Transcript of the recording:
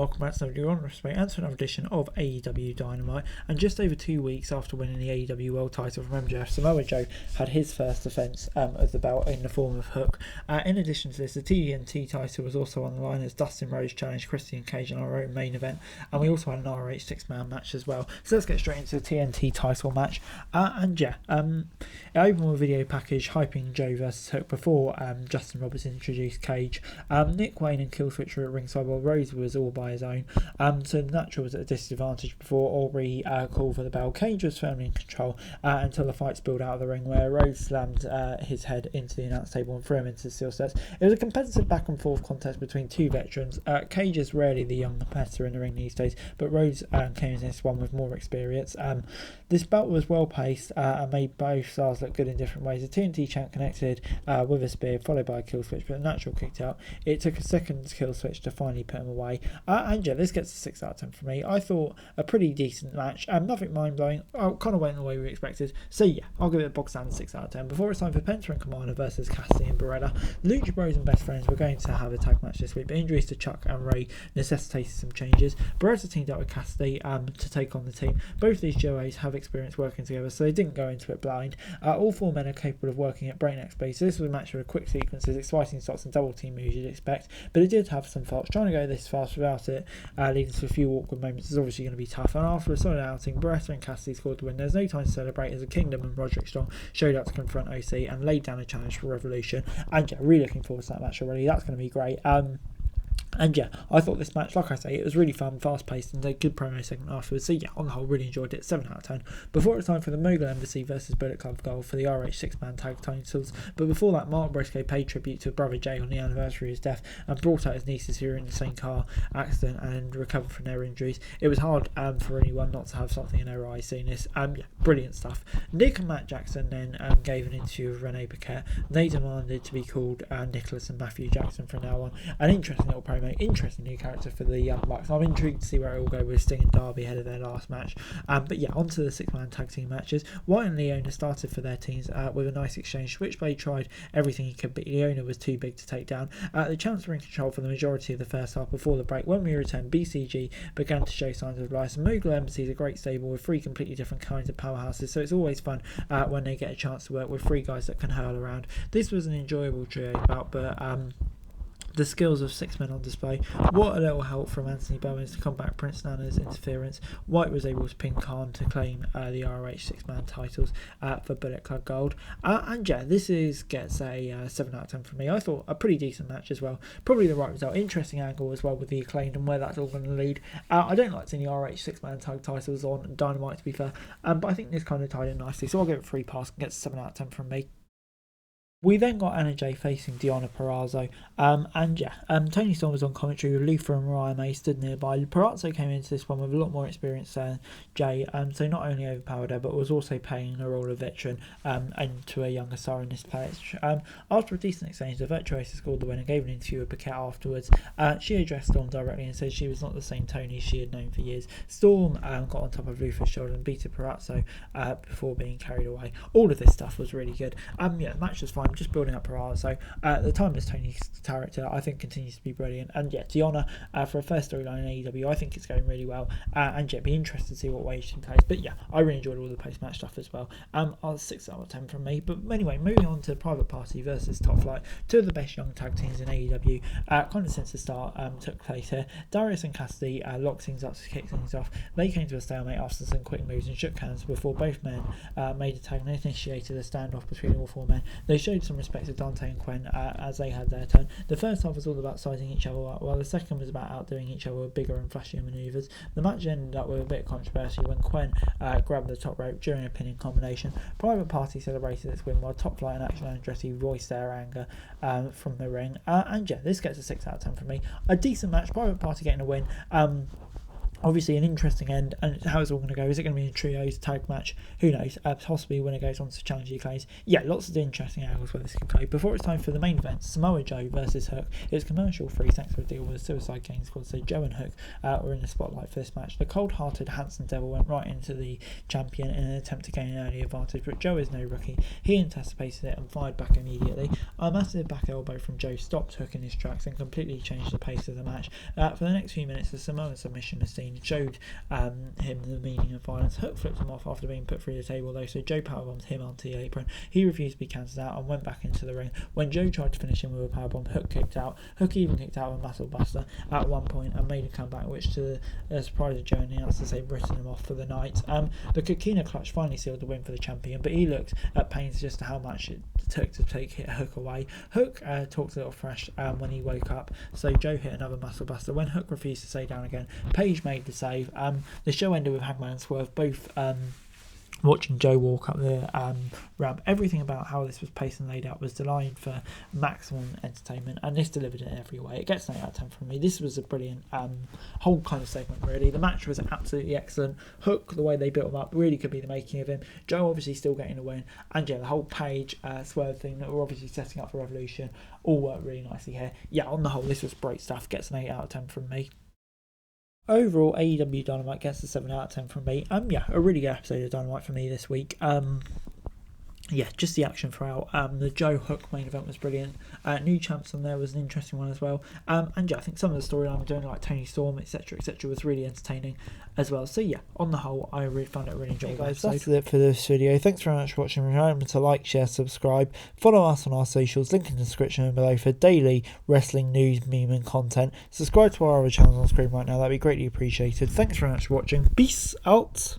welcome back to the and to another edition of AEW Dynamite. And just over 2 weeks after winning the AEW World title from MJF, Samoa Joe had his first defence of the belt in the form of Hook. In addition to this, the TNT title was also on the line as Dustin Rhodes challenged Christian Cage in our own main event, and we also had an ROH 6-man match as well. So let's get straight into the TNT title match. It opened with a video package hyping Joe versus Hook before Justin Roberts introduced Cage. Nick Wayne and Killswitch were at ringside while Rhodes was all by his own. So the Natural was at a disadvantage before Aubrey called for the bell. Cage was firmly in control until the fight spilled out of the ring, where Rhodes slammed his head into the announce table and threw him into the steel steps. It was a competitive back and forth contest between two veterans. Cage is rarely the young competitor in the ring these days, but Rhodes came in this one with more experience. This bout was well paced and made both stars look good in different ways. The TNT champ connected with a spear followed by a kill switch, but the Natural kicked out. It took a second kill switch to finally put him away. This gets a 6 out of 10 from me. I thought a pretty decent match. Nothing mind blowing. Kind of went the way we expected. So yeah, I'll give it a box down 6 out of 10. Before it's time for Penta and Commander versus Cassidy and Beretta. Lucha Bros and Best Friends were going to have a tag match this week, but injuries to Chuck and Ray necessitated some changes. Beretta teamed up with Cassidy to take on the team. Both of these Joes have experience working together, so they didn't go into it blind. All four men are capable of working at breakneck speed, so this was a match with quick sequences, exciting spots and double team moves you'd expect, but it did have some faults. Trying to go this fast without it leading to a few awkward moments is obviously going to be tough, and after a solid outing, Beretta and Cassidy scored the win. There's no time to celebrate as the Kingdom and Roderick Strong showed up to confront OC and laid down a challenge for Revolution, and yeah, really looking forward to that match already. That's going to be great. I thought this match, like I say, it was really fun, fast paced, and a good promo segment afterwards. So yeah, on the whole, really enjoyed it. 7 out of 10. Before it's time for the Mogul Embassy versus Bullet Club Gold for the ROH 6-man tag titles. But before that, Mark Briscoe paid tribute to brother Jay on the anniversary of his death and brought out his nieces who were in the same car accident and recovered from their injuries. It was hard for anyone not to have something in their eyes seeing this. Brilliant stuff. Nick and Matt Jackson then gave an interview with Renee Paquette. They demanded to be called Nicholas and Matthew Jackson from now on. An interesting little promo, interesting new character for the Young Bucks. I'm intrigued to see where it will go with Sting and Darby ahead of their last match. Onto the 6-man tag team matches. White and Leona started for their teams with a nice exchange. Switchblade tried everything he could, but Leona was too big to take down. The champs were in control for the majority of the first half before the break. When we returned, BCG began to show signs of life. Mogul Embassy is a great stable with 3 completely different kinds of powerhouses, so it's always fun when they get a chance to work with 3 guys that can hurl around. This was an enjoyable trio bout, but the skills of 6 men on display. What a little help from Anthony Bowens to combat Prince Nana's interference. White was able to pin Khan to claim the ROH 6-man titles for Bullet Club Gold. This gets a 7 out of 10 from me. I thought a pretty decent match as well. Probably the right result. Interesting angle as well with the Acclaimed and where that's all going to lead. I don't like seeing the ROH 6-man tag titles on Dynamite, to be fair, but I think this kind of tied in nicely, so I'll give it a free pass and get a 7 out of 10 from me. We then got Anna Jay facing Deonna Purrazzo, Tony Storm was on commentary with Luther and Mariah May stood nearby. Purrazzo came into this one with a lot more experience than Jay, so not only overpowered her, but was also playing the role of veteran and to a younger star in this match. After a decent exchange, the Virtuosa scored the win and gave an interview with Paquette afterwards. She addressed Storm directly and said she was not the same Tony she had known for years. Storm got on top of Luther's shoulder and beat Purrazzo before being carried away. All of this stuff was really good. The match was fine. Just building up Purrazzo. The timeless Tony's character, I think, continues to be brilliant. And yeah, Deonna, for a first storyline in AEW, I think it's going really well. Be interested to see what way she plays. But yeah, I really enjoyed all the post-match stuff as well. 6 out of 10 from me. But anyway, moving on to Private Party versus Top Flight, 2 of the best young tag teams in AEW. Kind of since the start took place here. Darius and Cassidy locked things up to kick things off. They came to a stalemate after some quick moves and shook hands before both men made a tag and initiated a standoff between all 4 men. They showed some respect to Dante and Quen as they had their turn. The first half was all about sizing each other up, while the second was about outdoing each other with bigger and flashier manoeuvres. The match ended up with a bit of controversy when Quen grabbed the top rope during a pinning combination. Private Party celebrated its win while Top Flight and Action Andretti voiced their anger from the ring. This gets a 6 out of 10 from me. A decent match, Private Party getting a win. Obviously, an interesting end, and how it's all going to go. Is it going to be in trios, tag match? Who knows? Possibly when it goes on to Challenge UK's. Yeah, lots of interesting angles where this can go. Before it's time for the main event, Samoa Joe versus Hook. It was commercial free thanks to a deal with the Suicide Gang Squad, so Joe and Hook were in the spotlight for this match. The cold-hearted Handsome Devil went right into the champion in an attempt to gain an early advantage, but Joe is no rookie. He anticipated it and fired back immediately. A massive back elbow from Joe stopped Hook in his tracks and completely changed the pace of the match. For the next few minutes, the Samoan submission machine showed him the meaning of violence. Hook flipped him off after being put through the table though, so Joe powerbombed him onto the apron. He refused to be counted out and went back into the ring. When Joe tried to finish him with a powerbomb, Hook kicked out. Hook even kicked out a muscle buster at one point and made a comeback, which to the surprise of Joe and the announcers, they've written him off for the night. The Coquina clutch finally sealed the win for the champion, but he looked at pains just to how much it took to take Hook away. Hook talked a little fresh when he woke up, so Joe hit another muscle buster. When Hook refused to stay down again, Paige made the save. The show ended with Hangman and Swerve both watching Joe walk up the ramp. Everything about how this was paced and laid out was designed for maximum entertainment, and this delivered in every way. It gets an 8 out of 10 from me. This was a brilliant whole kind of segment, really. The match was absolutely excellent. Hook, the way they built him up, really could be the making of him. Joe obviously still getting a win, and yeah, the whole Paige Swerve thing that we're obviously setting up for Revolution all worked really nicely here. Yeah, on the whole, this was great stuff. Gets an 8 out of 10 from me. Overall, AEW Dynamite gets a 7 out of 10 from me. Yeah, a really good episode of Dynamite for me this week. Yeah, just the action throughout. The Joe Hook main event was brilliant. New champs on there was an interesting one as well. And yeah, I think some of the storyline we're doing, like Tony Storm, etc., was really entertaining as well. So yeah, on the whole, I really found it really enjoyable. Guys, that's it for this video. Thanks very much for watching. Remember to like, share, subscribe. Follow us on our socials, link in the description below for daily wrestling news, meme and content. Subscribe to our other channels on screen right now. That'd be greatly appreciated. Thanks very much for watching. Peace out.